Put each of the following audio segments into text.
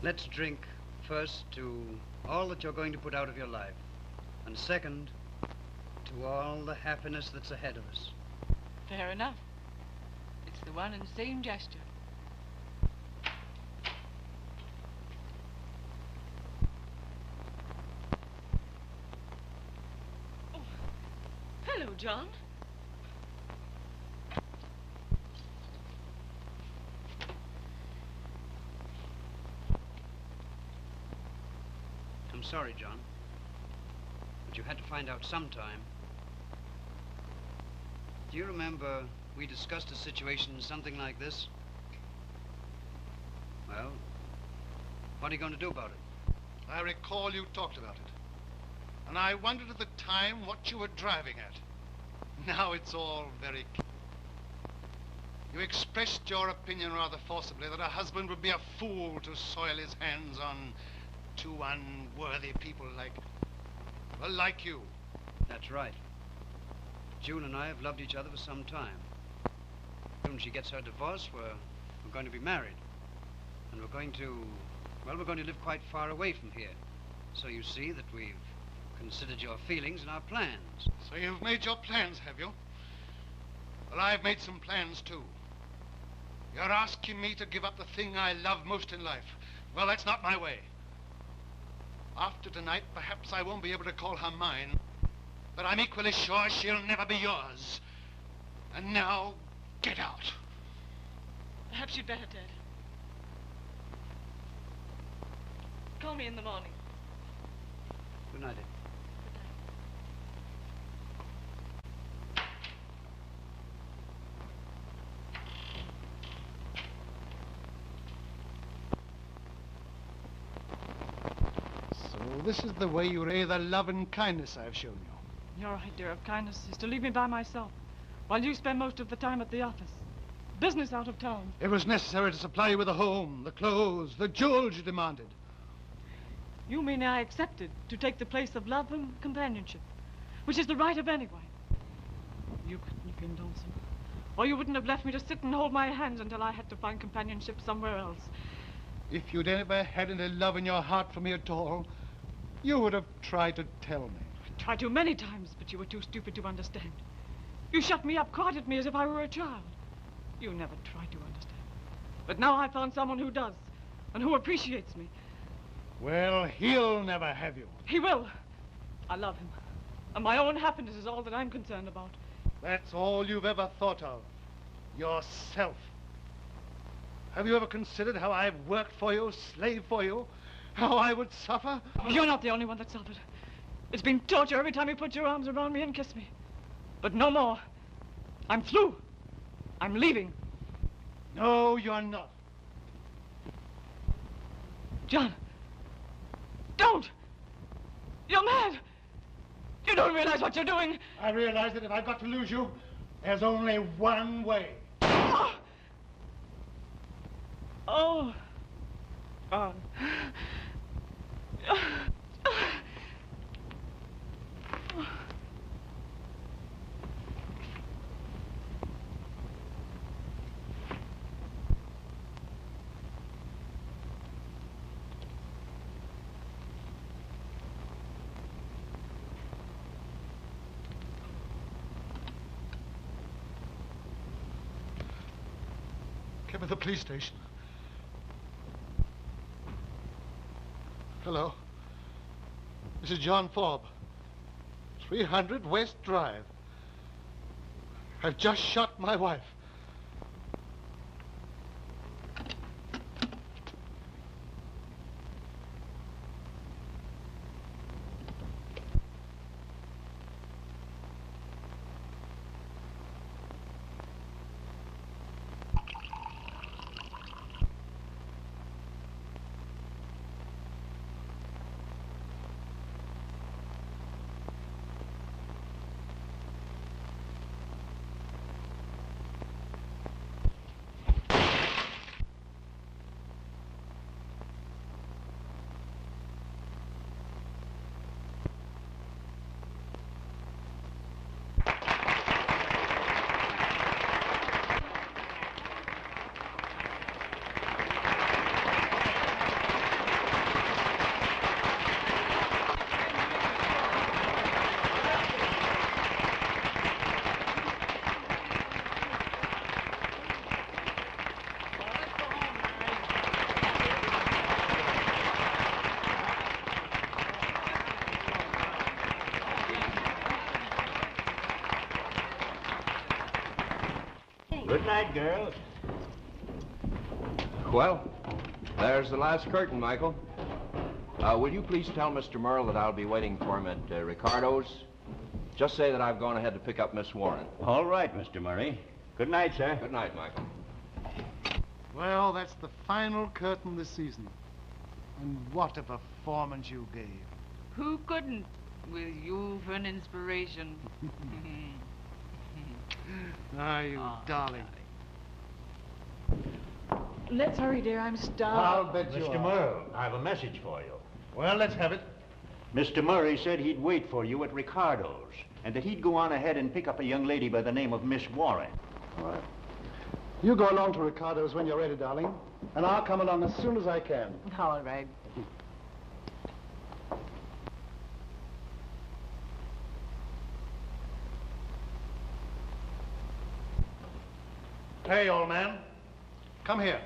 Let's drink, first, to all that you're going to put out of your life. And second, to all the happiness that's ahead of us. Fair enough. It's the one and same gesture. Oh, hello, John. I'm sorry, John, but you had to find out sometime. Do you remember we discussed a situation something like this? Well, what are you going to do about it? I recall you talked about it. And I wondered at the time what you were driving at. Now it's all very clear. You expressed your opinion rather forcibly that a husband would be a fool to soil his hands on two unworthy people like you. That's right. June and I have loved each other for some time. When she gets her divorce, we're going to be married. And we're going to live quite far away from here. So you see that we've considered your feelings and our plans. So you've made your plans, have you? Well, I've made some plans, too. You're asking me to give up the thing I love most in life. Well, that's not my way. After tonight, perhaps I won't be able to call her mine, but I'm equally sure she'll never be yours. And now, get out. Perhaps you'd better, Ted. Call me in the morning. Good night, Ed. This is the way you repay the love and kindness I've shown you. Your idea of kindness is to leave me by myself, while you spend most of the time at the office. Business out of town. It was necessary to supply you with a home, the clothes, the jewels you demanded. You mean I accepted to take the place of love and companionship, which is the right of anyone. You couldn't have been lonesome, or you wouldn't have left me to sit and hold my hands until I had to find companionship somewhere else. If you'd ever had any love in your heart for me at all, you would have tried to tell me. I tried to many times, but you were too stupid to understand. You shut me up, cried at me as if I were a child. You never tried to understand. But now I've found someone who does, and who appreciates me. Well, he'll never have you. He will. I love him. And my own happiness is all that I'm concerned about. That's all you've ever thought of. Yourself. Have you ever considered how I've worked for you, slaved for you? How I would suffer? You're not the only one that suffered. It's been torture every time you put your arms around me and kiss me. But no more. I'm through. I'm leaving. No, you're not. John. Don't! You're mad! You don't realize what you're doing. I realize that if I've got to lose you, there's only one way. Oh! Oh. God. Come to the police station. Hello. This is John Thorpe. 300 West Drive. I've just shot my wife. Good night, girls. Well, there's the last curtain, Michael. Will you please tell Mr. Merle that I'll be waiting for him at Ricardo's? Just say that I've gone ahead to pick up Miss Warren. All right, Mr. Murray. Good night, sir. Good night, Michael. Well, that's the final curtain this season. And what a performance you gave. Who couldn't, with you for an inspiration? Ah, you darling. Let's hurry, dear. I'm starved. I'll bet you Mr. are. Merle, I have a message for you. Well, let's have it. Mr. Murray said he'd wait for you at Ricardo's, and that he'd go on ahead and pick up a young lady by the name of Miss Warren. All right. You go along to Ricardo's when you're ready, darling, and I'll come along as soon as I can. All right. Hey, old man. Come here.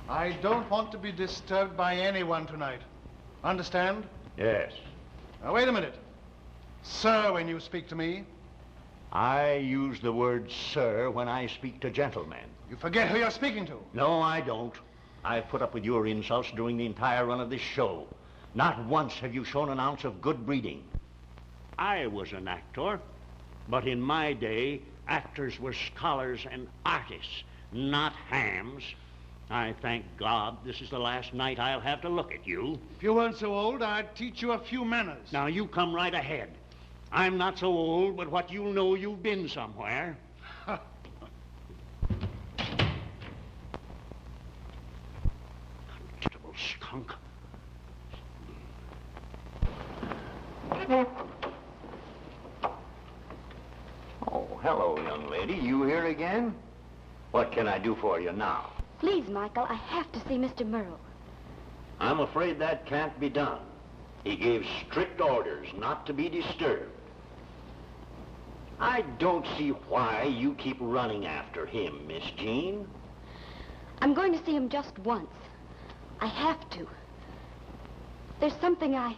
I don't want to be disturbed by anyone tonight. Understand? Yes. Now, wait a minute. Sir, when you speak to me, I use the word sir when I speak to gentlemen. you forget who you're speaking to. No, I don't. I've put up with your insults during the entire run of this show. Not once have you shown an ounce of good breeding. I was an actor, but in my day, actors were scholars and artists, not hams. I thank God this is the last night I'll have to look at you. If you weren't so old, I'd teach you a few manners. Now, you come right ahead. I'm not so old, but what you know, you've been somewhere. Constable skunk. Oh, hello, young lady. You here again? What can I do for you now? Please, Michael, I have to see Mr. Merle. I'm afraid that can't be done. He gave strict orders not to be disturbed. I don't see why you keep running after him, Miss Jean. I'm going to see him just once. I have to. There's something I...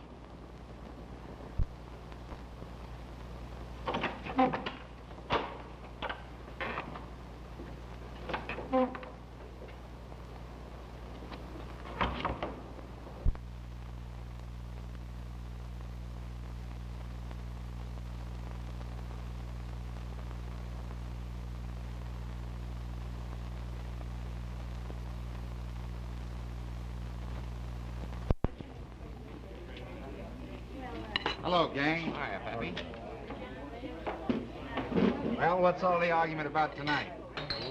Hello, gang. Hiya, Pappy. Well, what's all the argument about tonight?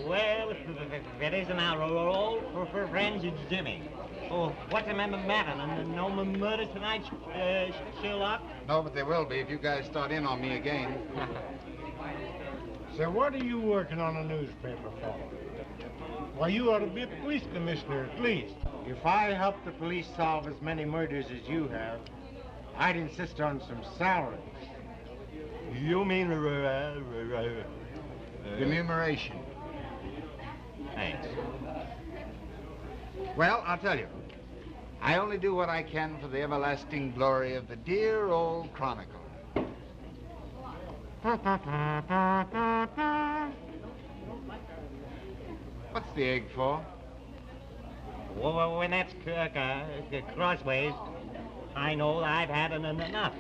Well, it isn't our old for friends, it's Jimmy. Oh, what's the matter? No murder tonight, Sherlock? No, but there will be if you guys start in on me again. So what are you working on a newspaper for? Why, you ought to be a police commissioner at least. If I help the police solve as many murders as you have, I'd insist on some salaries. You mean Remuneration. Thanks. Well, I'll tell you. I only do what I can for the everlasting glory of the dear old Chronicle. What's the egg for? Well, when that's crossways, I know I've had enough.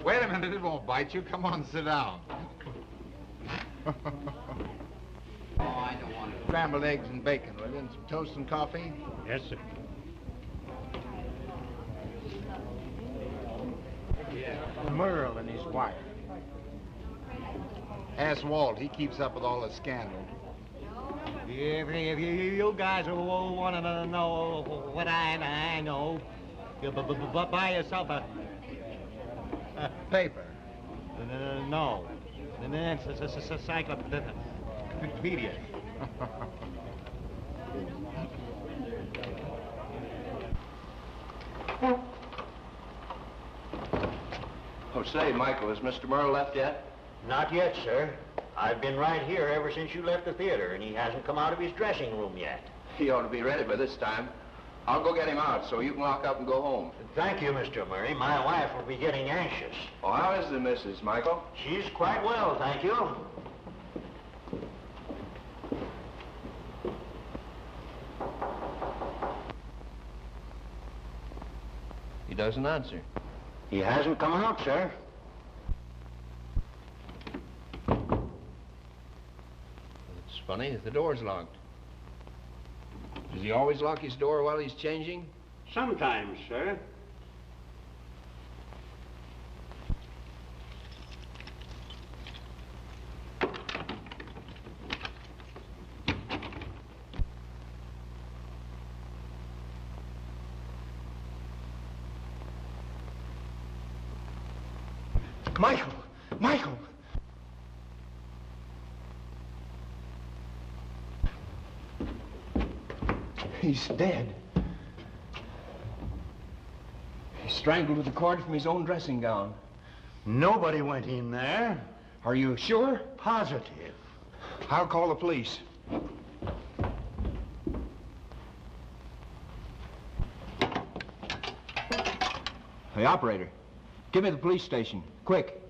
Wait a minute, it won't bite you. Come on, sit down. Oh, I don't want it. Scrambled eggs and bacon, will you? And some toast and coffee? Yes, sir. Merle and his wife. Ask Walt. He keeps up with all the scandal. If you guys want to know what I know, buy yourself a Paper. No. And then it's a encyclopedia. Oh, say, Michael, has Mr. Merle left yet? Not yet, sir. I've been right here ever since you left the theater, and he hasn't come out of his dressing room yet. He ought to be ready by this time. I'll go get him out so you can lock up and go home. Thank you, Mr. Murray. My wife will be getting anxious. Oh, how is the missus, Michael? She's quite well, thank you. He doesn't answer. He hasn't come out, sir. It's funny, the door's locked. Does he always lock his door while he's changing? Sometimes, sir. Michael! Michael! He's dead. He's strangled with a cord from his own dressing gown. Nobody went in there. Are you sure? Positive. I'll call the police. Hey, operator, give me the police station, quick.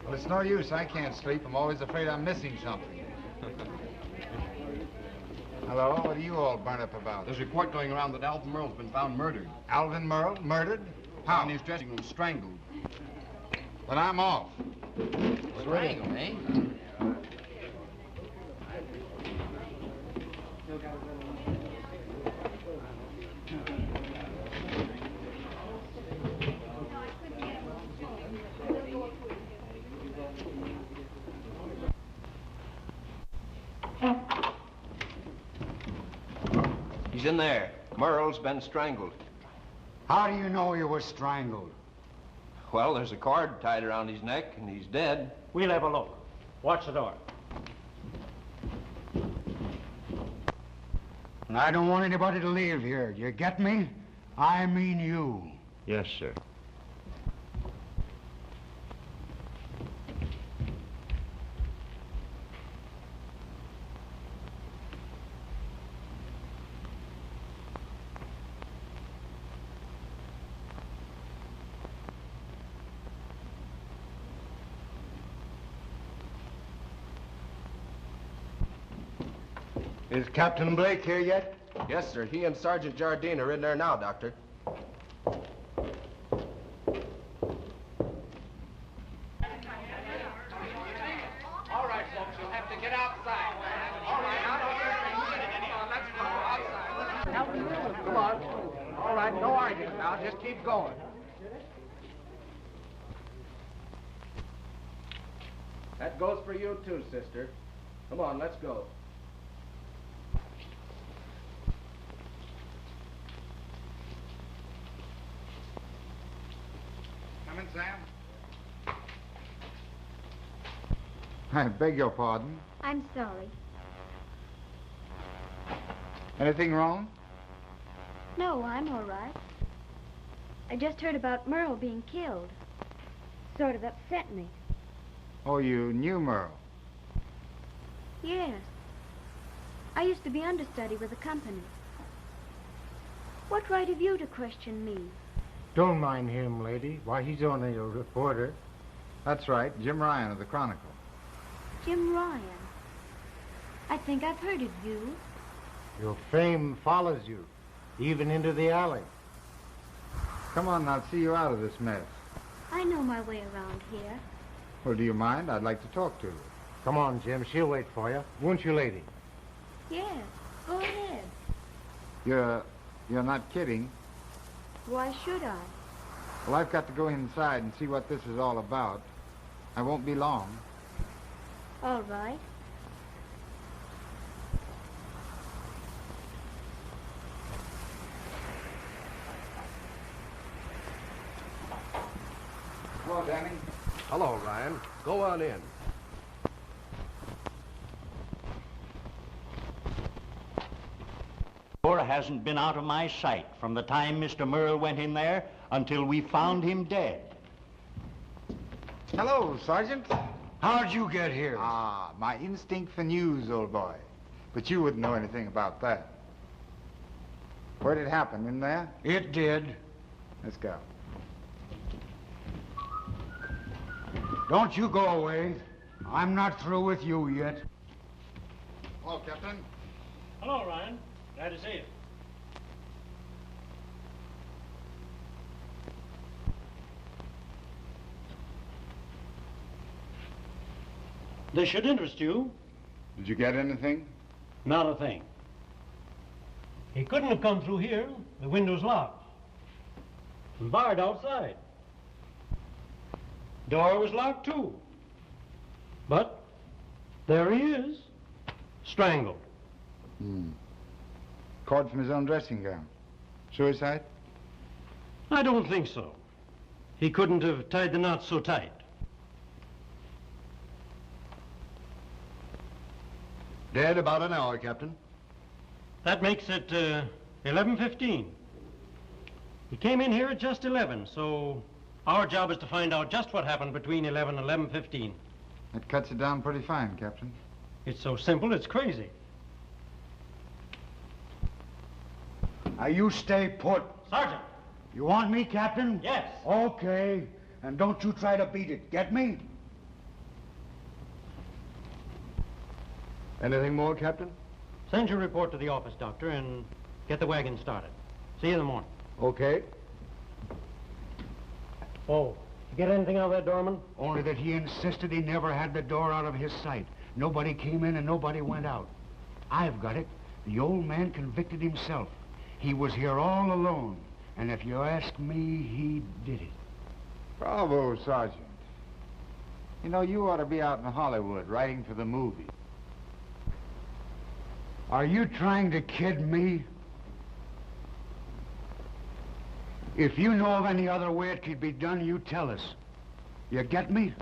Well, it's no use. I can't sleep. I'm always afraid I'm missing something. Hello? What are you all burnt up about? There's a report going around that Alvin Merle's been found murdered. Alvin Merle? Murdered? How? In his dressing room, strangled. But I'm off. Strangled, eh? He's in there. Merle's been strangled. How do you know he was strangled? Well, there's a cord tied around his neck, and he's dead. We'll have a look. Watch the door. And I don't want anybody to leave here. You get me? I mean you. Yes, sir. Is Captain Blake here yet? Yes, sir. He and Sergeant Jardine are in there now, Doctor. All right, folks, you'll have to get outside. All right, let's go outside. Come on. All right, no arguing now. Just keep going. That goes for you, too, sister. Come on, let's go. Come in, Sam. I beg your pardon. I'm sorry. Anything wrong? No, I'm all right. I just heard about Merle being killed. Sort of upset me. Oh, you knew Merle? Yes. I used to be understudy with the company. What right have you to question me? Don't mind him, lady. Why, he's only a reporter. That's right, Jim Ryan of the Chronicle. Jim Ryan. I think I've heard of you. Your fame follows you, even into the alley. Come on, I'll see you out of this mess. I know my way around here. Well, do you mind? I'd like to talk to you. Come on, Jim. She'll wait for you. Won't you, lady? Yes, go ahead. You're not kidding. Why should I? Well, I've got to go inside and see what this is all about. I won't be long. All right. Hello, Danny. Hello, Ryan. Go on in. Laura hasn't been out of my sight from the time Mr. Merle went in there until we found him dead. Hello, Sergeant. How'd you get here? Ah, my instinct for news, old boy. But you wouldn't know anything about that. Where'd it happen? In there? It did. Let's go. Don't you go away. I'm not through with you yet. Hello, Captain. Hello, Ryan. Glad to see you. This should interest you. Did you get anything? Not a thing. He couldn't have come through here. The window's locked. And barred outside. Door was locked, too. But there he is. Strangled. Cord from his own dressing gown. Suicide? I don't think so. He couldn't have tied the knot so tight. Dead about an hour, Captain. That makes it 11:15. He came in here at just 11, so our job is to find out just what happened between 11 and 11:15. That cuts it down pretty fine, Captain. It's so simple, it's crazy. Now you stay put. Sergeant! You want me, Captain? Yes. Okay. And don't you try to beat it. Get me? Anything more, Captain? Send your report to the office, Doctor, and get the wagon started. See you in the morning. Okay. Oh, you get anything out of that doorman? Only that he insisted he never had the door out of his sight. Nobody came in and nobody went out. I've got it. The old man convicted himself. He was here all alone. And if you ask me, he did it. Bravo, Sergeant. You know, you ought to be out in Hollywood writing for the movie. Are you trying to kid me? If you know of any other way it could be done, you tell us. You get me?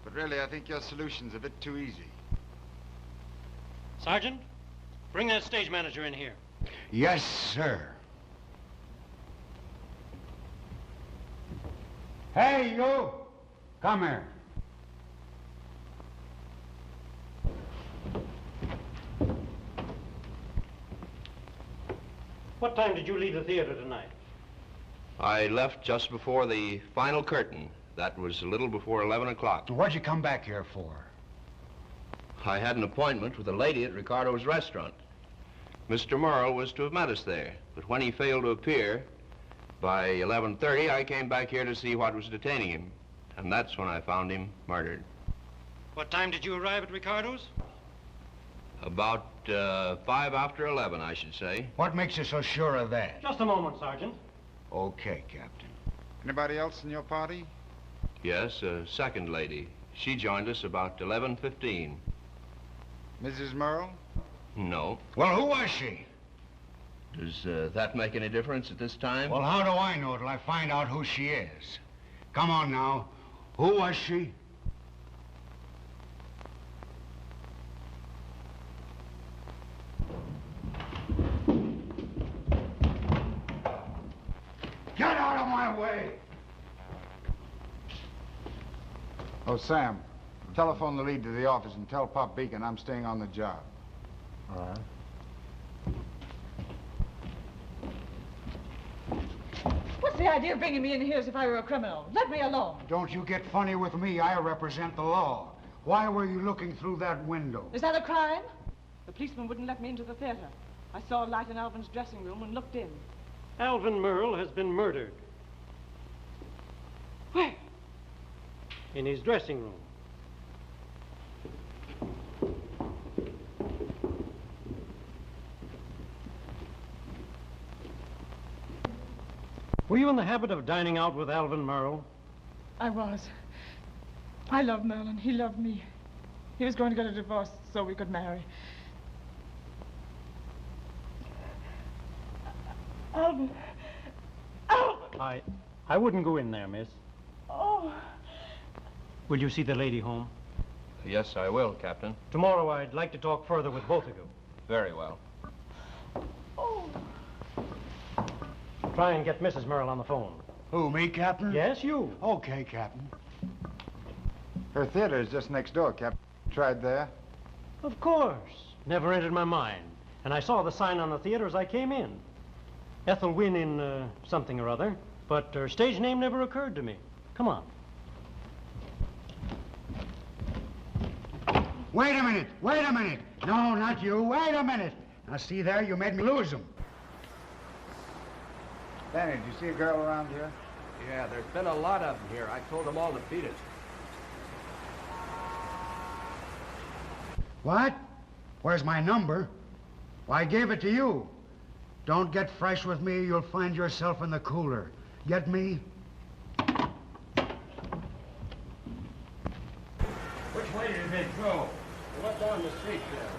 But really, I think your solution's a bit too easy. Sergeant, bring that stage manager in here. Yes, sir. Hey, you! Come here. What time did you leave the theater tonight? I left just before the final curtain. That was a little before 11 o'clock. What'd you come back here for? I had an appointment with a lady at Ricardo's restaurant. Mr. Merle was to have met us there, but when he failed to appear, by 11:30, I came back here to see what was detaining him. And that's when I found him murdered. What time did you arrive at Ricardo's? About 5 after 11, I should say. What makes you so sure of that? Just a moment, Sergeant. Okay, Captain. Anybody else in your party? Yes, a second lady. She joined us about 11:15. Mrs. Merle? No. Well, who was she? Does that make any difference at this time? Well, how do I know till I find out who she is? Come on now. Who was she? Get out of my way! Oh, Sam, telephone the lead to the office and tell Pop Beacon I'm staying on the job. All right. What's the idea of bringing me in here as if I were a criminal? Let me alone. Don't you get funny with me. I represent the law. Why were you looking through that window? Is that a crime? The policeman wouldn't let me into the theater. I saw a light in Alvin's dressing room and looked in. Alvin Merle has been murdered. Where? In his dressing room. Were you in the habit of dining out with Alvin Merle? I was. I loved Merle and he loved me. He was going to get a divorce so we could marry. Alvin. Alvin! I wouldn't go in there, miss. Oh. Will you see the lady home? Yes, I will, Captain. Tomorrow I'd like to talk further with both of you. Very well. Oh. Try and get Mrs. Merle on the phone. Who, me, Captain? Yes, you. Okay, Captain. Her theater is just next door, Captain. Tried there? Of course. Never entered my mind. And I saw the sign on the theater as I came in. Ethel Wynn in something or other, but her stage name never occurred to me. Come on. Wait a minute. Wait a minute. No, not you. Wait a minute. Now, see there? You made me lose him. Danny, did you see a girl around here? Yeah, there's been a lot of them here. I told them all to beat it. What? Where's my number? Well, I gave it to you. Don't get fresh with me. You'll find yourself in the cooler. Get me? Which way did they go? What's on the street there?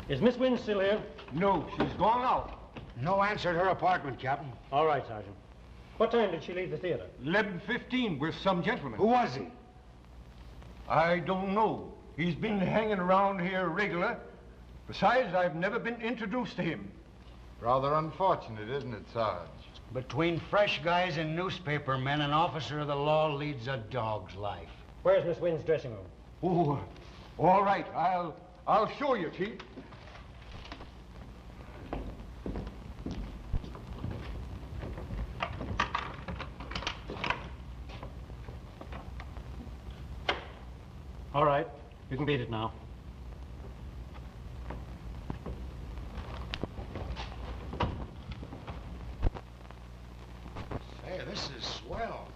Is Miss Wynn still here? No, she's gone out. No answer at her apartment, Captain. All right, Sergeant. What time did she leave the theater? 11:15 with some gentleman. Who was he? I don't know. He's been hanging around here regular. Besides, I've never been introduced to him. Rather unfortunate, isn't it, Sarge? Between fresh guys and newspaper men, an officer of the law leads a dog's life. Where's Miss Wynn's dressing room? Oh, all right. I'll show you, Chief. All right. You can beat it now. Hey, this is swell.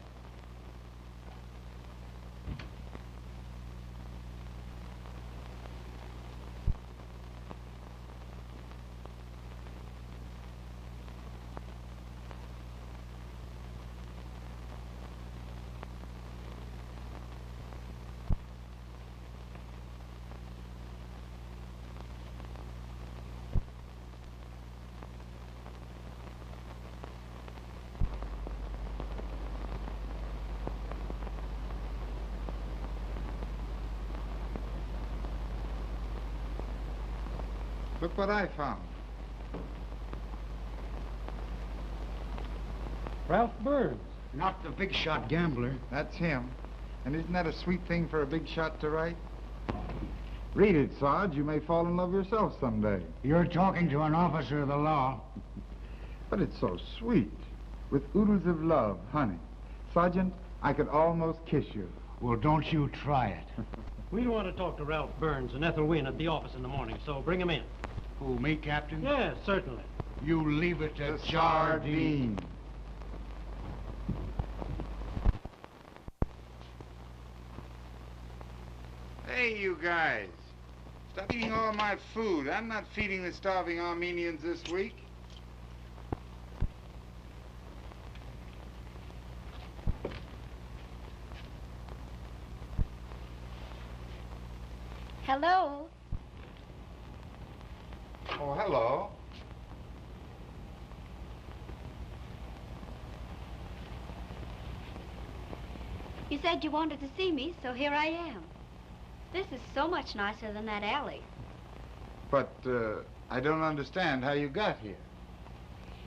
Look what I found. Ralph Burns. Not the big shot gambler. That's him. And isn't that a sweet thing for a big shot to write? Read it, Sarge. You may fall in love yourself someday. You're talking to an officer of the law. But it's so sweet. With oodles of love, honey. Sergeant, I could almost kiss you. Well, don't you try it. We want to talk to Ralph Burns and Ethel Wynn at the office in the morning, so bring them in. Who, me, Captain? Yes, certainly. You leave it to The Jardine. Hey, you guys. Stop eating all my food. I'm not feeding the starving Armenians this week. Hello? Oh, hello. You said you wanted to see me, so here I am. This is so much nicer than that alley. But, I don't understand how you got here.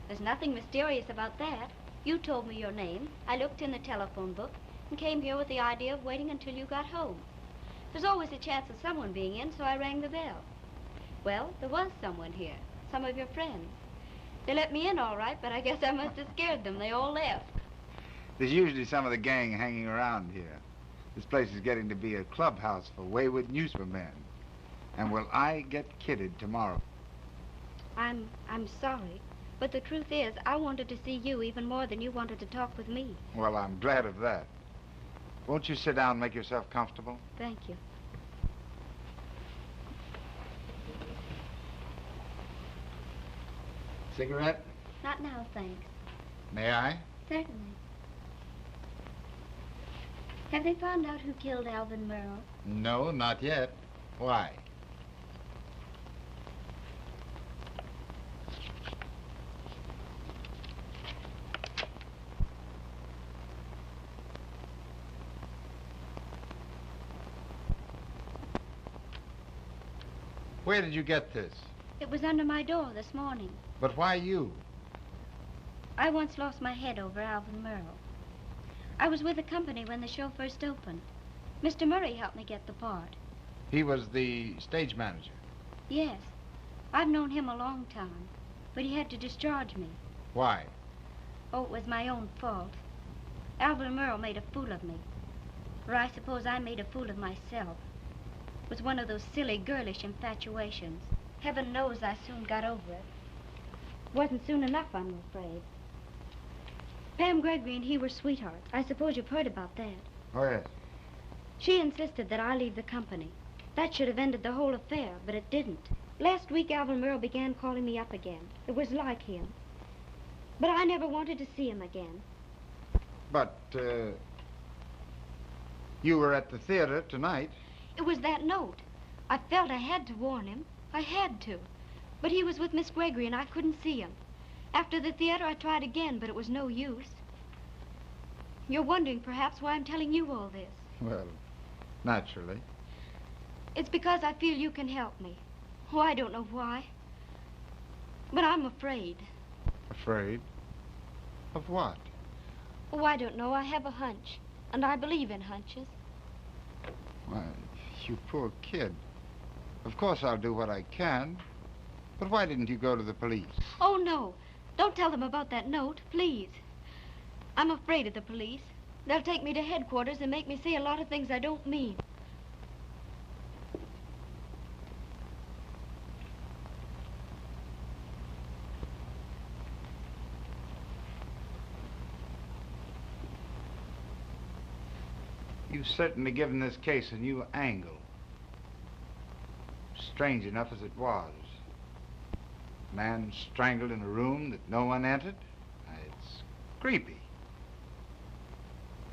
There's nothing mysterious about that. You told me your name. I looked in the telephone book and came here with the idea of waiting until you got home. There's always a chance of someone being in, so I rang the bell. Well, there was someone here, some of your friends. They let me in all right, but I guess I must have scared them. They all left. There's usually some of the gang hanging around here. This place is getting to be a clubhouse for wayward newspapermen. And will I get kidded tomorrow? I'm sorry, but the truth is, I wanted to see you even more than you wanted to talk with me. Well, I'm glad of that. Won't you sit down and make yourself comfortable? Thank you. Cigarette? Not now, thanks. May I? Certainly. Have they found out who killed Alvin Merle? No, not yet. Why? Where did you get this? It was under my door this morning. But why you? I once lost my head over Alvin Merle. I was with the company when the show first opened. Mr. Murray helped me get the part. He was the stage manager. Yes. I've known him a long time, but he had to discharge me. Why? Oh, it was my own fault. Alvin Merle made a fool of me. Or I suppose I made a fool of myself. It was one of those silly, girlish infatuations. Heaven knows I soon got over it. Wasn't soon enough, I'm afraid. Pam Gregory and he were sweethearts. I suppose you've heard about that. Oh, yes. She insisted that I leave the company. That should have ended the whole affair, but it didn't. Last week, Alvin Merle began calling me up again. It was like him. But I never wanted to see him again. But, you were at the theater tonight. It was that note. I felt I had to warn him. I had to. But he was with Miss Gregory, and I couldn't see him. After the theater, I tried again, but it was no use. You're wondering, perhaps, why I'm telling you all this. Well, naturally. It's because I feel you can help me. Oh, I don't know why. But I'm afraid. Afraid? Of what? Oh, I don't know. I have a hunch. And I believe in hunches. Why, you poor kid. Of course I'll do what I can. But why didn't you go to the police? Oh, no. Don't tell them about that note, please. I'm afraid of the police. They'll take me to headquarters and make me say a lot of things I don't mean. You've certainly given this case a new angle. Strange enough as it was. Man strangled in a room that no one entered. It's creepy.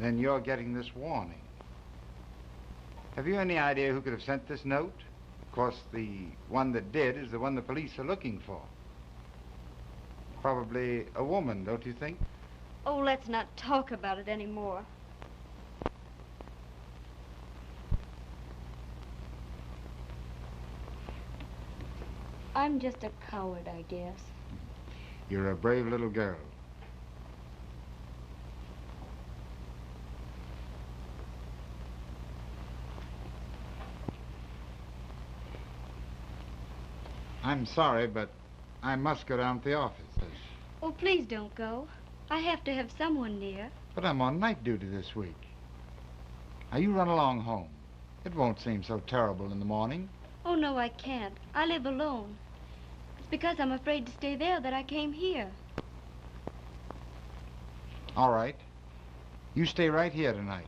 Then you're getting this warning. Have you any idea who could have sent this note? Of course, the one that did is the one the police are looking for. Probably a woman, don't you think? Oh, let's not talk about it anymore. I'm just a coward, I guess. You're a brave little girl. I'm sorry, but I must go down to the office. Oh, please don't go. I have to have someone near. But I'm on night duty this week. Now, you run along home. It won't seem so terrible in the morning. Oh, no, I can't. I live alone. It's because I'm afraid to stay there that I came here. All right. You stay right here tonight.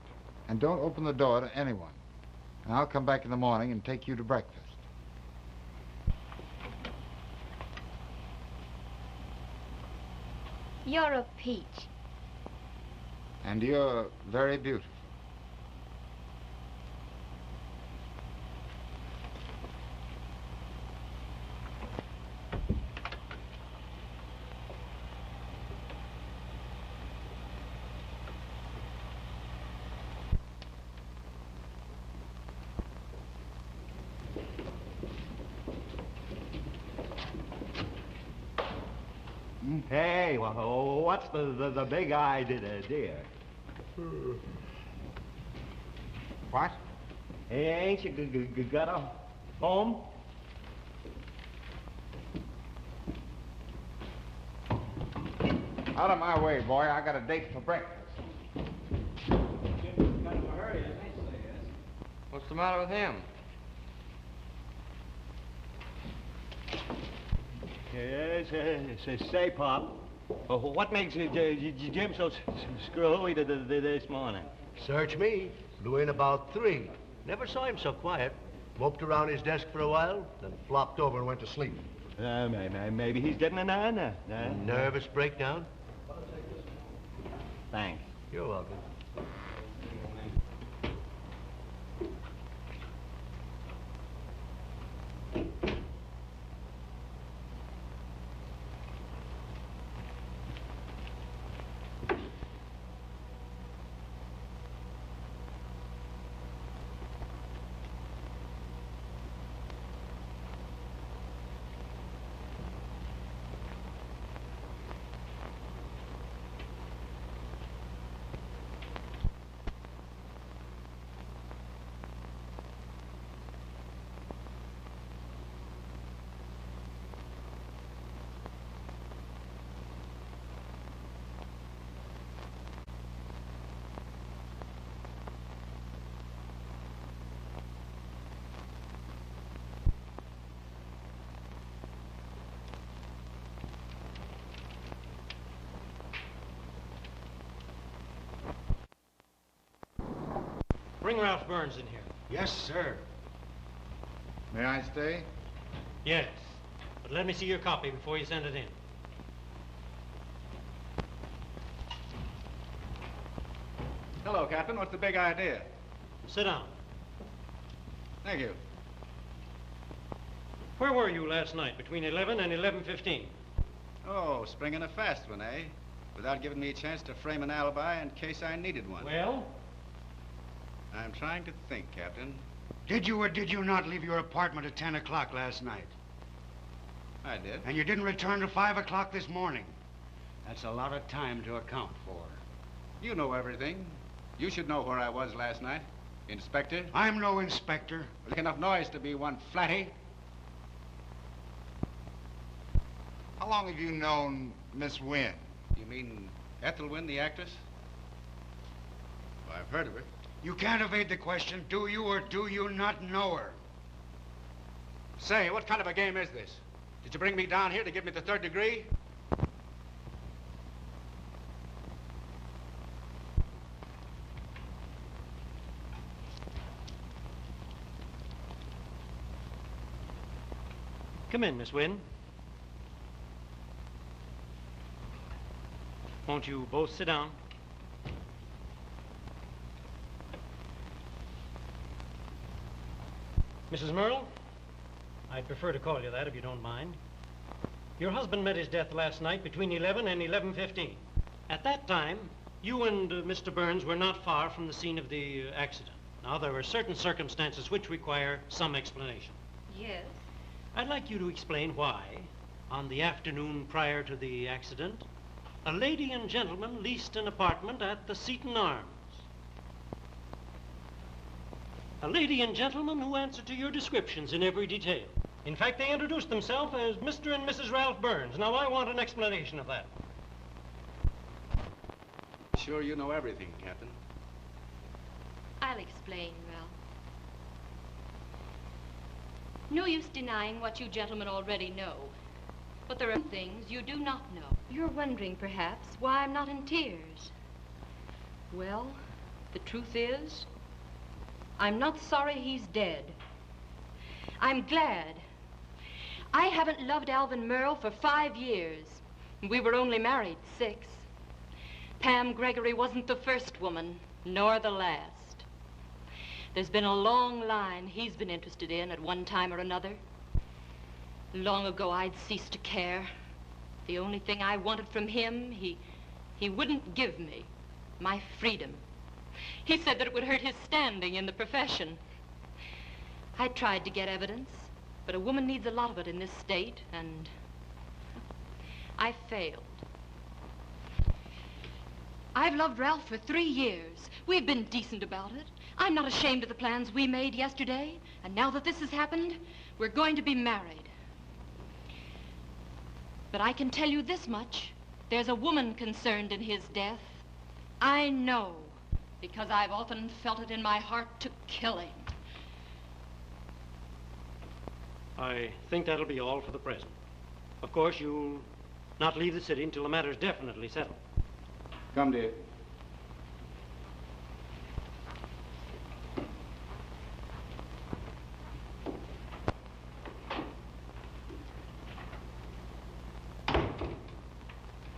And don't open the door to anyone. And I'll come back in the morning and take you to breakfast. You're a peach. And you're very beautiful. Hey, what's the big idea? What? Hey, ain't you got a home? Out of my way, boy. I got a date for breakfast. What's the matter with him? Yes, say, Pop, what makes Jim so screwy this morning? Search me. Blew in about 3. Never saw him so quiet. Moped around his desk for a while, then flopped over and went to sleep. Maybe he's getting an eye. Nervous breakdown? Thanks. You're welcome. bring Ralph Burns in here. Yes, sir. May I stay? Yes, but let me see your copy before you send it in. Hello, Captain. What's the big idea? Sit down. Thank you. Where were you last night between 11 and 11:15? Oh, springing a fast one, eh? Without giving me a chance to frame an alibi in case I needed one. Well? I'm trying to think, Captain. Did you or did you not leave your apartment at 10 o'clock last night? I did. And you didn't return to 5 o'clock this morning? That's a lot of time to account for. You know everything. You should know where I was last night. Inspector? I'm no inspector. Make enough noise to be one flatty. How long have you known Miss Wynn? You mean Ethel Wynn, the actress? Well, I've heard of her. You can't evade the question. Do you or do you not know her? Say, what kind of a game is this? Did you bring me down here to give me the third degree? Come in, Miss Wynn. Won't you both sit down? Mrs. Merle, I'd prefer to call you that if you don't mind. Your husband met his death last night between 11 and 11:15. At that time, you and Mr. Burns were not far from the scene of the accident. Now, there were certain circumstances which require some explanation. Yes. I'd like you to explain why, on the afternoon prior to the accident, a lady and gentleman leased an apartment at the Seton Arms. A lady and gentleman who answered to your descriptions in every detail. In fact, they introduced themselves as Mr. and Mrs. Ralph Burns. Now, I want an explanation of that. Sure you know everything, Captain. I'll explain, Ralph. No use denying what you gentlemen already know. But there are things you do not know. You're wondering, perhaps, why I'm not in tears. Well, the truth is, I'm not sorry he's dead. I'm glad. I haven't loved Alvin Merle for 5 years. We were only married 6. Pam Gregory wasn't the first woman, nor the last. There's been a long line he's been interested in at one time or another. Long ago, I'd ceased to care. The only thing I wanted from him, he wouldn't give me, my freedom. He said that it would hurt his standing in the profession. I tried to get evidence, but a woman needs a lot of it in this state, and I failed. I've loved Ralph for 3 years. We've been decent about it. I'm not ashamed of the plans we made yesterday, and now that this has happened, we're going to be married. But I can tell you this much. There's a woman concerned in his death. I know, because I've often felt it in my heart to kill him. I think that'll be all for the present. Of course, you'll not leave the city until the matter's definitely settled. Come, dear.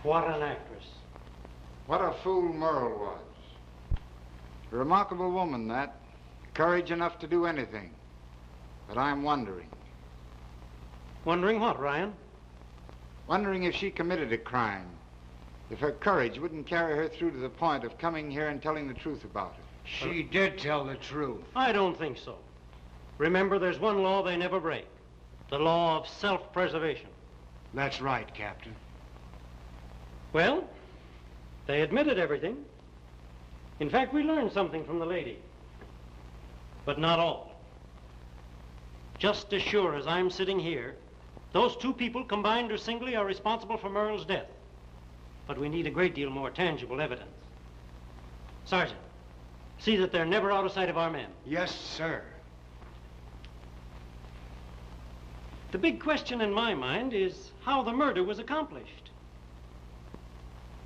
What an actress. What a fool Merle was. A remarkable woman, that. Courage enough to do anything. But I'm wondering. Wondering what, Ryan? Wondering if she committed a crime. If her courage wouldn't carry her through to the point of coming here and telling the truth about it. She did tell the truth. I don't think so. Remember, there's one law they never break. The law of self-preservation. That's right, Captain. Well, they admitted everything. In fact, we learned something from the lady. But not all. Just as sure as I'm sitting here, those 2 people, combined or singly, are responsible for Merle's death. But we need a great deal more tangible evidence. Sergeant, see that they're never out of sight of our men. Yes, sir. The big question in my mind is how the murder was accomplished.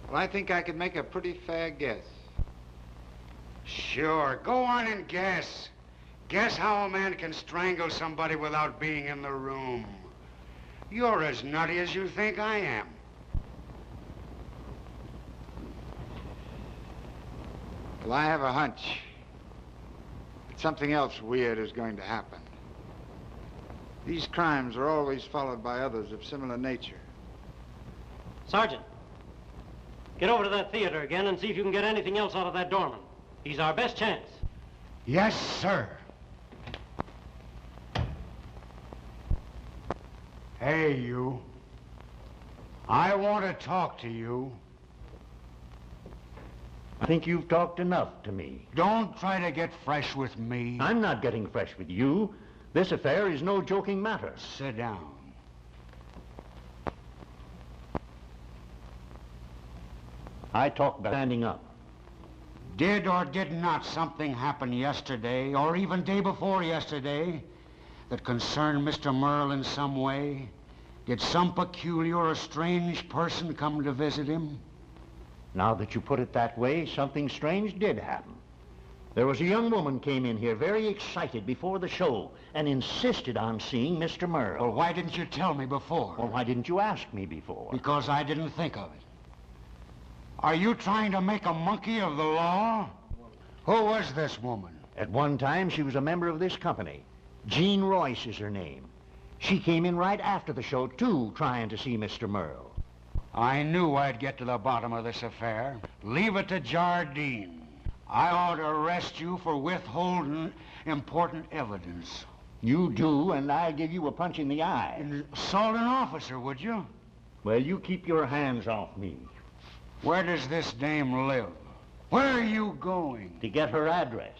Well, I think I could make a pretty fair guess. Sure, go on and guess. Guess how a man can strangle somebody without being in the room. You're as nutty as you think I am. Well, I have a hunch that something else weird is going to happen. These crimes are always followed by others of similar nature. Sergeant, get over to that theater again and see if you can get anything else out of that doorman. He's our best chance. Yes, sir. Hey, you. I want to talk to you. I think you've talked enough to me. Don't try to get fresh with me. I'm not getting fresh with you. This affair is no joking matter. Sit down. I talk about standing up. Did or did not something happen yesterday, or even day before yesterday, that concerned Mr. Merle in some way? Did some peculiar or strange person come to visit him? Now that you put it that way, something strange did happen. There was a young woman came in here very excited before the show and insisted on seeing Mr. Merle. Well, why didn't you tell me before? Well, why didn't you ask me before? Because I didn't think of it. Are you trying to make a monkey of the law? Who was this woman? At one time, she was a member of this company. Jean Royce is her name. She came in right after the show, too, trying to see Mr. Merle. I knew I'd get to the bottom of this affair. Leave it to Jardine. I ought to arrest you for withholding important evidence. You do, and I'll give you a punch in the eye. Assault an officer, would you? Well, you keep your hands off me. Where does this dame live? Where are you going? To get her address.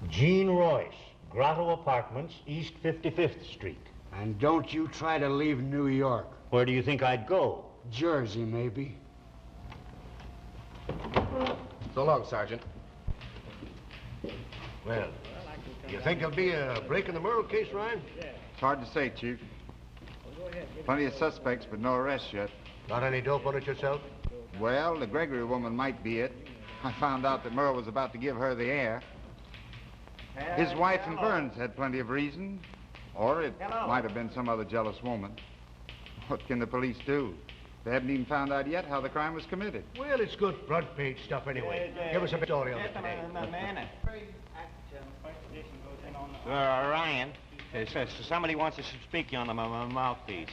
Jean Royce, Grotto Apartments, East 55th Street. And don't you try to leave New York. Where do you think I'd go? Jersey, maybe. So long, Sergeant. Well, you think there'll be a break in the Merle case, Ryan? It's hard to say, Chief. Plenty of suspects, but no arrests yet. Not any dope on it yourself? Well, the Gregory woman might be it. I found out that Merle was about to give her the air. His wife and Burns had plenty of reason. Or it might have been some other jealous woman. What can the police do? They haven't even found out yet how the crime was committed. Well, it's good front page stuff anyway. Give us a story on it today. Ryan, somebody wants to speak to you on the mouthpiece.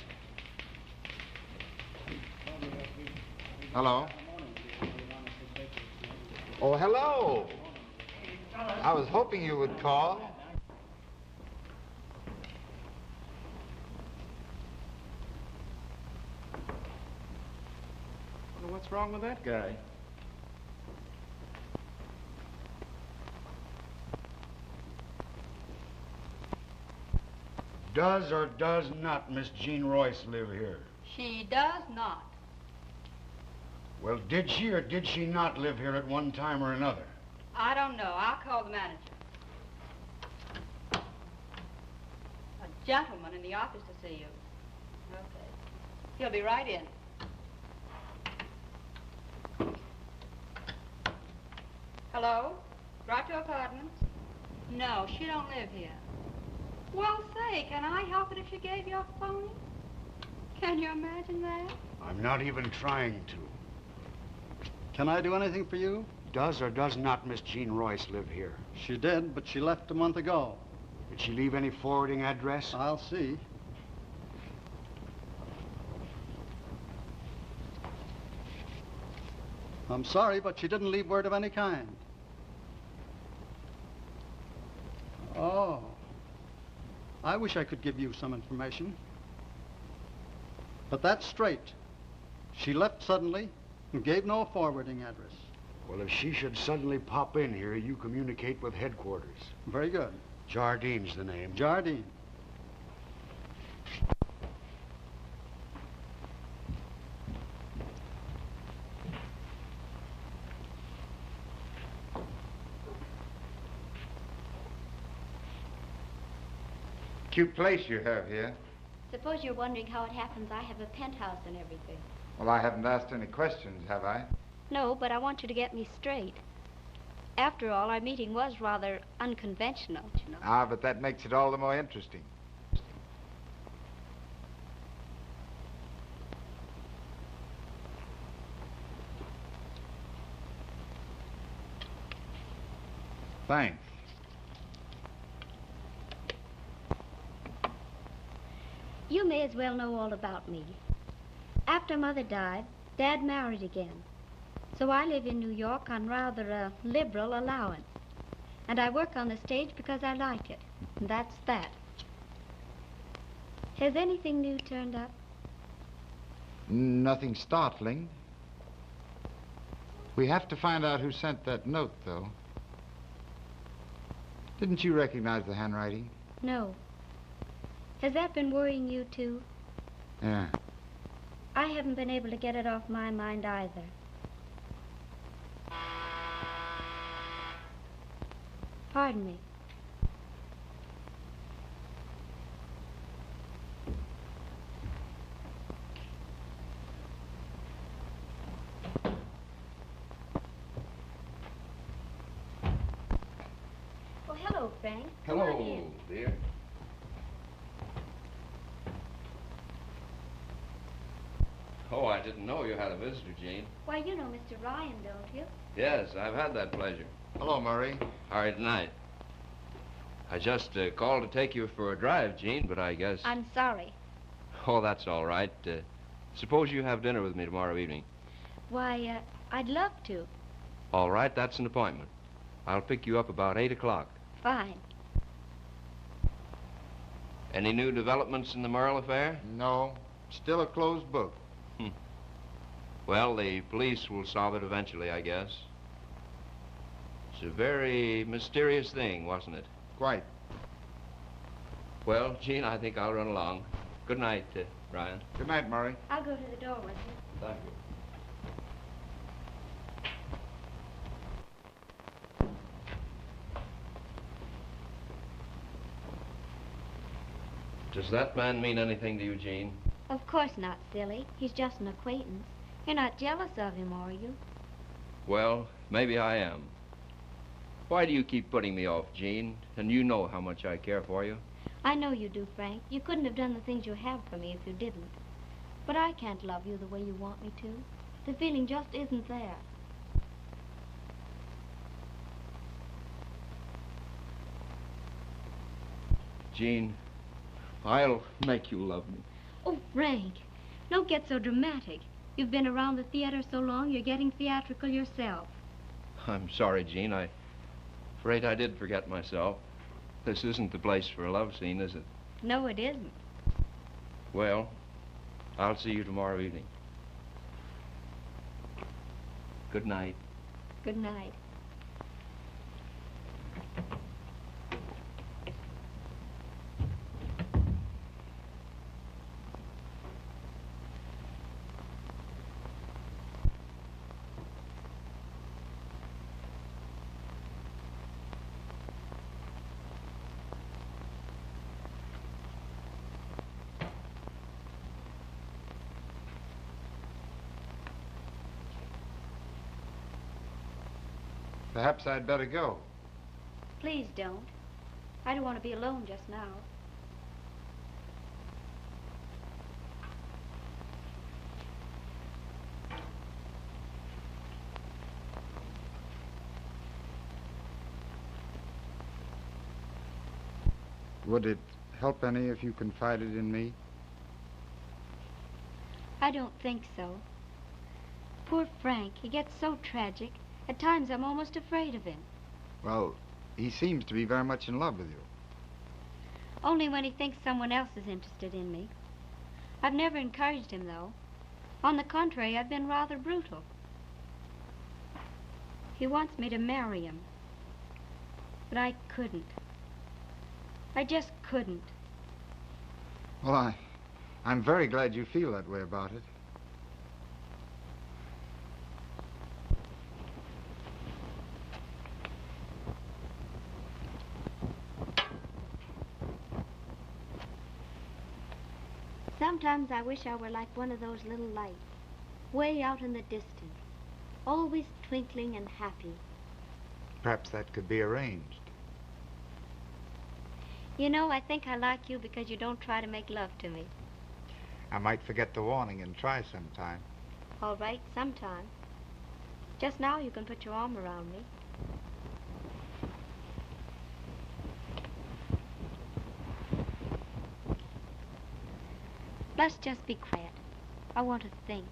Hello? Oh, hello. I was hoping you would call. Well, what's wrong with that guy? Does or does not Miss Jean Royce live here? She does not. Well, did she or did she not live here at one time or another? I don't know. I'll call the manager. A gentleman in the office to see you. Okay. He'll be right in. Hello? Grotto Apartments? No, she don't live here. Well, say, can I help it if she gave you a phone? Can you imagine that? I'm not even trying to. Can I do anything for you? Does or does not Miss Jean Royce live here? She did, but she left a month ago. Did she leave any forwarding address? I'll see. I'm sorry, but she didn't leave word of any kind. Oh. I wish I could give you some information. But that's straight. She left suddenly and gave no forwarding address. Well, if she should suddenly pop in here, you communicate with headquarters. Very good. Jardine's the name. Jardine. Cute place you have here. Suppose you're wondering how it happens I have a penthouse and everything. Well, I haven't asked any questions, have I? No, but I want you to get me straight. After all, our meeting was rather unconventional, you know. Ah, but that makes it all the more interesting. Thanks. You may as well know all about me. After Mother died, Dad married again. So I live in New York on rather a liberal allowance. And I work on the stage because I like it. And that's that. Has anything new turned up? Nothing startling. We have to find out who sent that note, though. Didn't you recognize the handwriting? No. Has that been worrying you, too? Yeah. I haven't been able to get it off my mind either. Pardon me. Oh, hello, Frank. Come on in. Dear. Oh, I didn't know you had a visitor, Jean. Why, you know Mr. Ryan, don't you? Yes, I've had that pleasure. Hello, Murray. All right, tonight. I just called to take you for a drive, Jean, but I guess... I'm sorry. Oh, that's all right. Suppose you have dinner with me tomorrow evening. Why, I'd love to. All right, that's an appointment. I'll pick you up about 8 o'clock. Fine. Any new developments in the Merle affair? No. Still a closed book. Well, the police will solve it eventually, I guess. It's a very mysterious thing, wasn't it? Quite. Well, Jean, I think I'll run along. Good night, Ryan. Good night, Murray. I'll go to the door with you. Thank you. Does that man mean anything to you, Jean? Of course not, silly. He's just an acquaintance. You're not jealous of him, are you? Well, maybe I am. Why do you keep putting me off, Jean? And you know how much I care for you. I know you do, Frank. You couldn't have done the things you have for me if you didn't. But I can't love you the way you want me to. The feeling just isn't there. Jean, I'll make you love me. Oh, Frank, don't get so dramatic. You've been around the theater so long, you're getting theatrical yourself. I'm sorry, Jean. I'm afraid I did forget myself. This isn't the place for a love scene, is it? No, it isn't. Well, I'll see you tomorrow evening. Good night. Good night. Perhaps I'd better go. Please don't. I don't want to be alone just now. Would it help any if you confided in me? I don't think so. Poor Frank, he gets so tragic. At times, I'm almost afraid of him. Well, he seems to be very much in love with you. Only when he thinks someone else is interested in me. I've never encouraged him, though. On the contrary, I've been rather brutal. He wants me to marry him. But I couldn't. I just couldn't. Well, I'm very glad you feel that way about it. Sometimes I wish I were like one of those little lights, way out in the distance, always twinkling and happy. Perhaps that could be arranged. You know, I think I like you because you don't try to make love to me. I might forget the warning and try sometime. All right, sometime. Just now you can put your arm around me. Let's just be quiet. I want to think.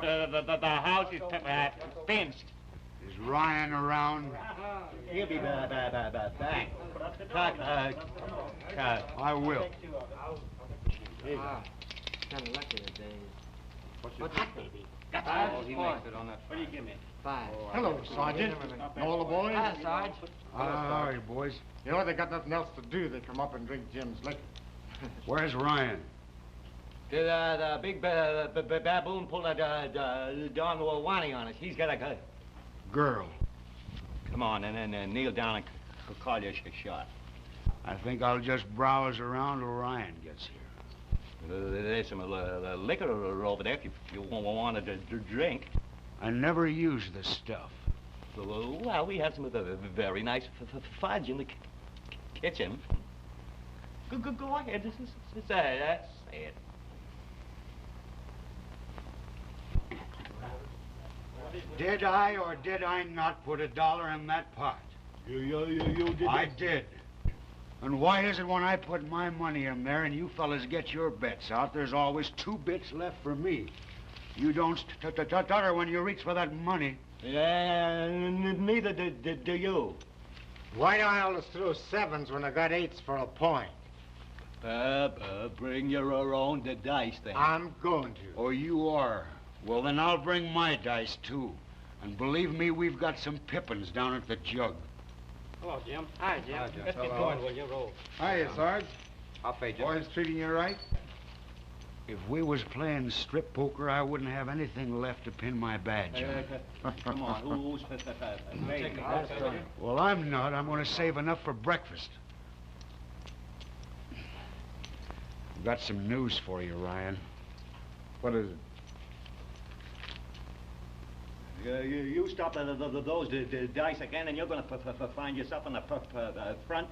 The house is fenced. Is Ryan around? He'll be back. I will. Kind of lucky today. What's that, baby? Oh, he makes it on that. What do you give me? 5. Hello, Sergeant. All the boys? Hi, Sarge. How are you, boys? You know, they got nothing else to do. They come up and drink Jim's liquor. Where's Ryan? Did the big baboon pull a Don Wani on us? He's got a Girl. Come on, and then kneel down and call your shot. I think I'll just browse around till Ryan gets here. There's some liquor over there if you want to drink. I never use this stuff. Well, we have some very nice fudge in the kitchen. Go ahead. Say it. Did I or did I not put $1 in that pot? You did. I did. And why is it when I put my money in there and you fellas get your bets out, there's always 2 bits left for me? You don't stutter when you reach for that money. Neither do you. Why do I always throw 7s when I got 8s for a point? Bring your own dice, then. I'm going to. Oh, you are? Well, then I'll bring my dice, too. And believe me, we've got some pippins down at the jug. Hello, Jim. Hi, Jim. Let's get going, will you? Roll. Hiya, Sarge. I'll pay Jim. Boys treating you right? If we was playing strip poker, I wouldn't have anything left to pin my badge on. Come on, who's playing? Well, I'm not. I'm going to save enough for breakfast. I've got some news for you, Ryan. What is it? You stop those dice again, and you're going to find yourself on the front.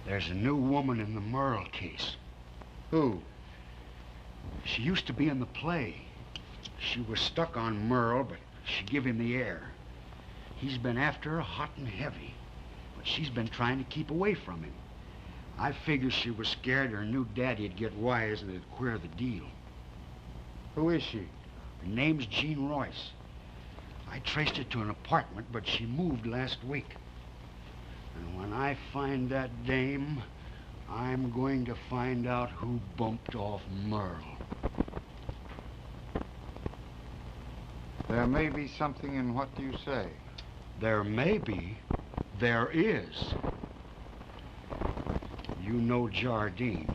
There's a new woman in the Merle case. Who? She used to be in the play. She was stuck on Merle, but she give him the air. He's been after her hot and heavy, but she's been trying to keep away from him. I figure she was scared her new daddy'd get wise and it'd queer the deal. Who is she? Her name's Jean Royce. I traced her to an apartment, but she moved last week. And when I find that dame, I'm going to find out who bumped off Merle. There may be something in what you say. There may be. There is. You know Jardine.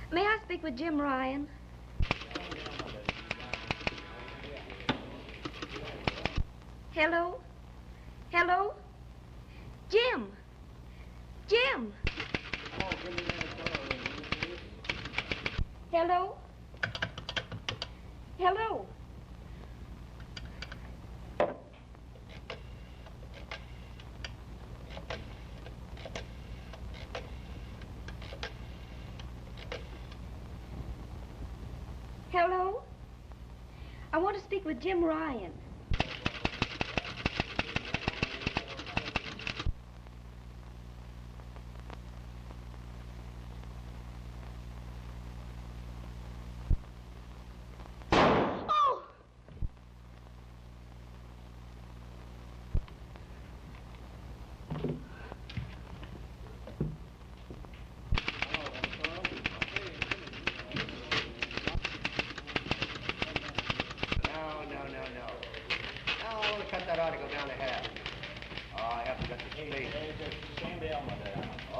May I speak with Jim Ryan? Hello? Hello? Jim! Jim! Hello? Hello? I want to speak with Jim Ryan.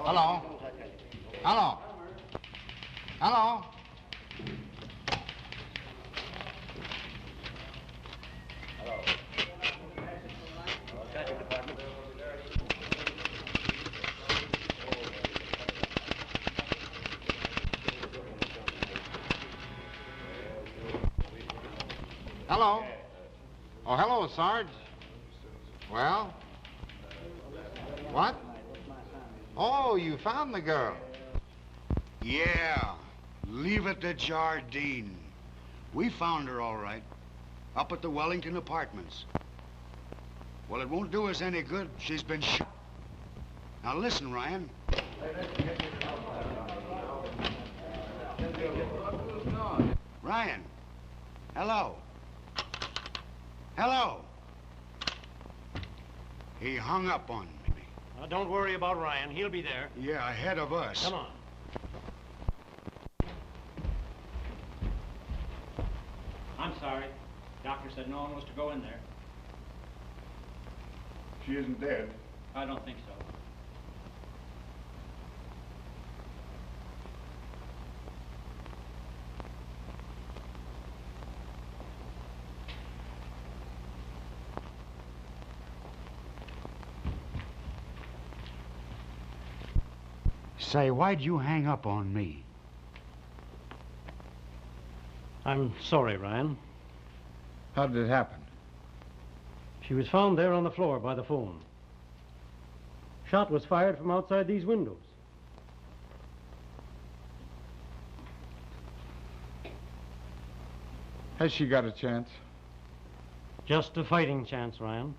Hello? Hello? Hello? Hello? Oh, hello, Sarge. Well? What? Oh, you found the girl. Yeah, leave it to Jardine. We found her all right, up at the Wellington Apartments. Well, it won't do us any good. She's been shot. Now listen, Ryan. Ryan, hello. Hello. He hung up on me. Now, don't worry about Ryan. He'll be there. Yeah, ahead of us. Come on. I'm sorry. Doctor said no one was to go in there. She isn't dead. I don't think so. Say, why'd you hang up on me? I'm sorry, Ryan. How did it happen? She was found there on the floor by the phone. Shot was fired from outside these windows. Has she got a chance? Just a fighting chance, Ryan.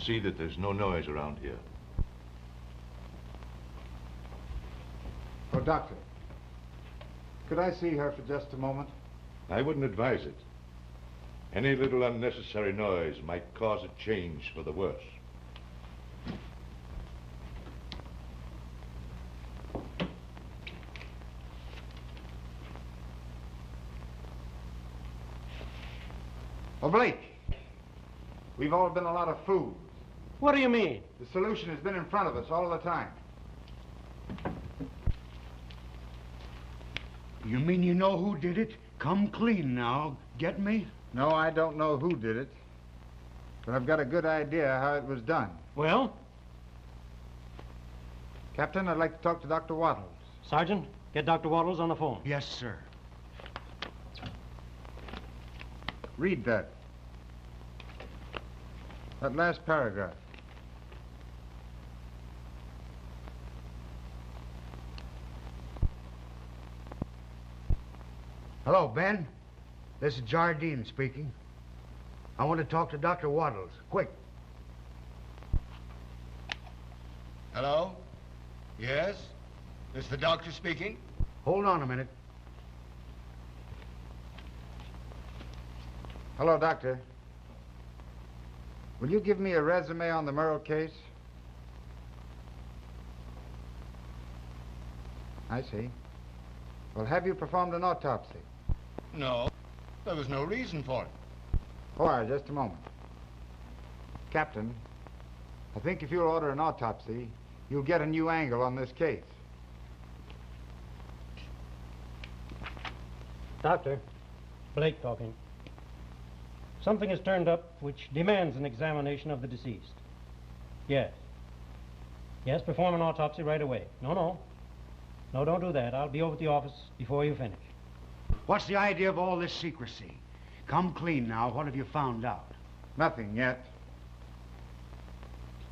See that there's no noise around here. Oh, Doctor. Could I see her for just a moment? I wouldn't advise it. Any little unnecessary noise might cause a change for the worse. Oh, Blake. We've all been a lot of fools. What do you mean? The solution has been in front of us all the time. You mean you know who did it? Come clean now. Get me? No, I don't know who did it. But I've got a good idea how it was done. Well? Captain, I'd like to talk to Dr. Wattles. Sergeant, get Dr. Wattles on the phone. Yes, sir. Read that. That last paragraph. Hello, Ben. This is Jardine speaking. I want to talk to Dr. Wattles. Quick. Hello? Yes? This the doctor speaking? Hold on a minute. Hello, Doctor. Will you give me a resume on the Merle case? I see. Well, have you performed an autopsy? No. There was no reason for it. All right, just a moment. Captain, I think if you'll order an autopsy, you'll get a new angle on this case. Doctor, Blake talking. Something has turned up which demands an examination of the deceased. Yes. Yes, perform an autopsy right away. No, don't do that. I'll be over at the office before you finish. What's the idea of all this secrecy? Come clean now. What have you found out? Nothing yet.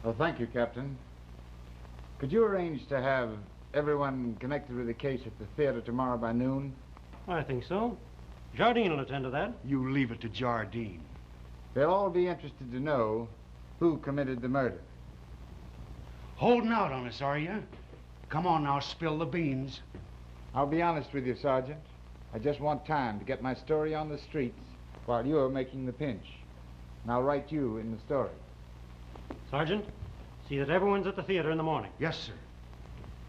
Oh, thank you, Captain. Could you arrange to have everyone connected with the case at the theater tomorrow by noon? I think so. Jardine will attend to that. You leave it to Jardine. They'll all be interested to know who committed the murder. Holding out on us, are you? Come on now, spill the beans. I'll be honest with you, Sergeant. I just want time to get my story on the streets while you're making the pinch. And I'll write you in the story. Sergeant, see that everyone's at the theater in the morning. Yes, sir.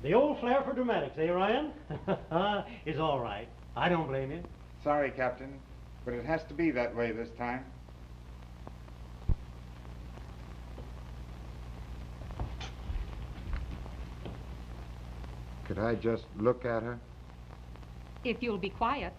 The old flair for dramatics, eh, Ryan? Is all right. I don't blame you. Sorry, Captain, but it has to be that way this time. Could I just look at her? If you'll be quiet.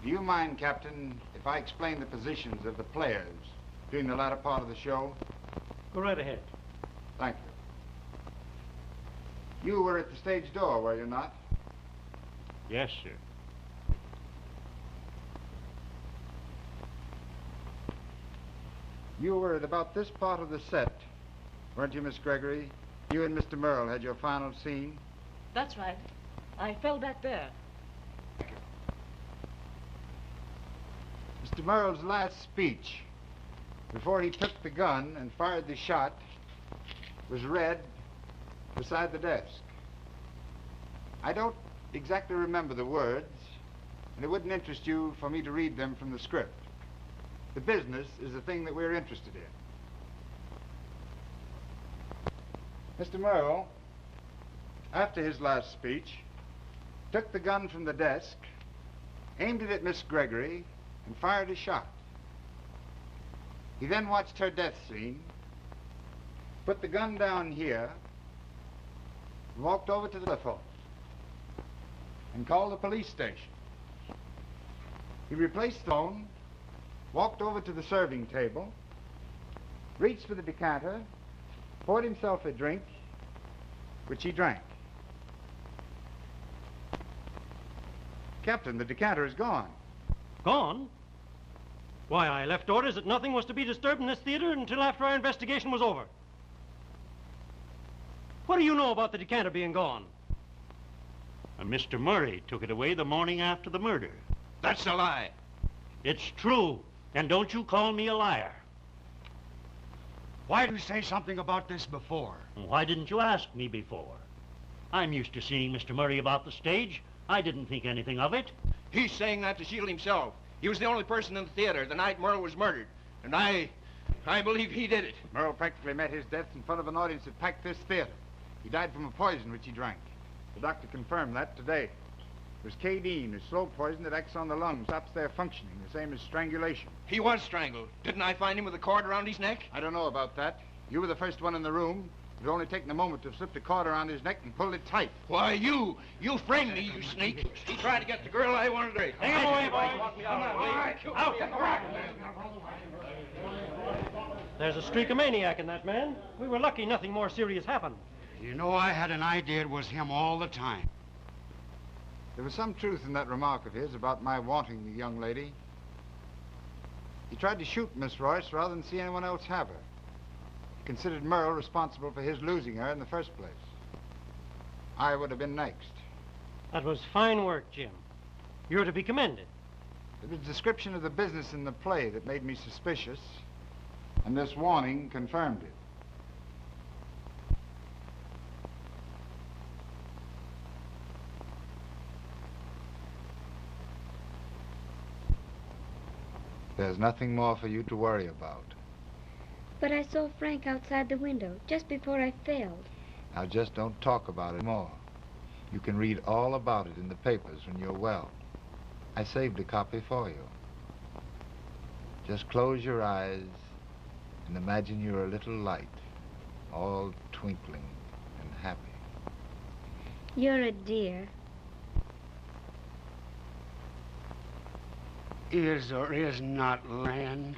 Do you mind, Captain, if I explain the positions of the players during the latter part of the show? Go right ahead. Thank you. You were at the stage door, were you not? Yes, sir. You were at about this part of the set, weren't you, Miss Gregory? You and Mr. Merle had your final scene? That's right. I fell back there. Mr. Merle's last speech, before he took the gun and fired the shot, was read beside the desk. I don't exactly remember the words, and it wouldn't interest you for me to read them from the script. The business is the thing that we're interested in. Mr. Merle, after his last speech, took the gun from the desk, aimed it at Miss Gregory, and fired a shot. He then watched her death scene, put the gun down here, and walked over to the telephone and called the police station. He replaced the phone, walked over to the serving table, reached for the decanter, poured himself a drink, which he drank. Captain, the decanter is gone. Gone? Why, I left orders that nothing was to be disturbed in this theater until after our investigation was over. What do you know about the decanter being gone? Mr. Murray took it away the morning after the murder. That's a lie. It's true, and don't you call me a liar. Why didn't you say something about this before? Why didn't you ask me before? I'm used to seeing Mr. Murray about the stage. I didn't think anything of it. He's saying that to shield himself. He was the only person in the theater the night Merle was murdered. And I believe he did it. Merle practically met his death in front of an audience that packed this theater. He died from a poison which he drank. The doctor confirmed that today. It was cadeine, a slow poison that acts on the lungs, stops their functioning, the same as strangulation. He was strangled. Didn't I find him with a cord around his neck? I don't know about that. You were the first one in the room. It would only taken a moment to have slipped a cord around his neck and pulled it tight. Why, you framed me, you sneak. He tried to get the girl I wanted to rape. Take him away, boys. Come on, Out. There's a streak of maniac in that man. We were lucky nothing more serious happened. You know, I had an idea it was him all the time. There was some truth in that remark of his about my wanting the young lady. He tried to shoot Miss Royce rather than see anyone else have her. He considered Merle responsible for his losing her in the first place. I would have been next. That was fine work, Jim. You're to be commended. It was a description of the business in the play that made me suspicious, and this warning confirmed it. There's nothing more for you to worry about. But I saw Frank outside the window just before I failed. Now just don't talk about it more. You can read all about it in the papers when you're well. I saved a copy for you. Just close your eyes and imagine you're a little light, all twinkling and happy. You're a dear. Is or is not land.